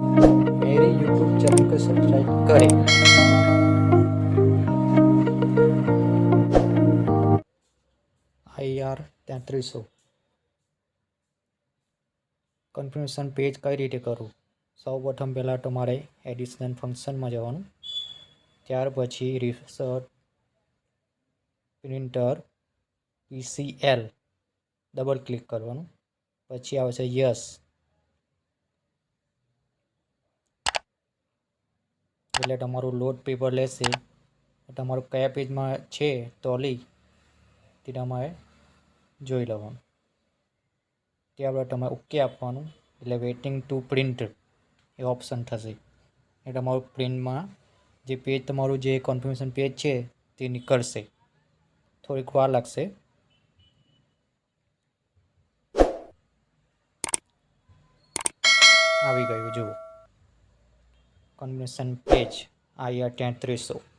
मेरे YouTube channel को subscribe करें। IR 3300 કન્ફર્મેશન પેજ કઈ રીતે કરવું? સૌ પ્રથમ પહેલાં તમારે એડિશનલ ફંક્શનમાં જવાનું, ત્યાર પછી research printer PCL double click કરવાનું, પછી આવશે યસ, એટલે તમારું લોડ પેપર લેશે. તમારું કયા પેજમાં છે ટોલી તે તમારે જોઈ લેવાનું. ત્યારબાદ તમારે ઓકે આપવાનું, એટલે વેઇટિંગ ટુ પ્રિન્ટ એ ઓપ્શન થશે. એ તમારું પ્રિન્ટમાં જે પેજ તમારું જે કન્ફર્મેશન પેજ છે તે નીકળશે. થોડીક વાર લાગશે. આવી ગયું જુઓ કન્ફર્મેશન પેજ IR 3300.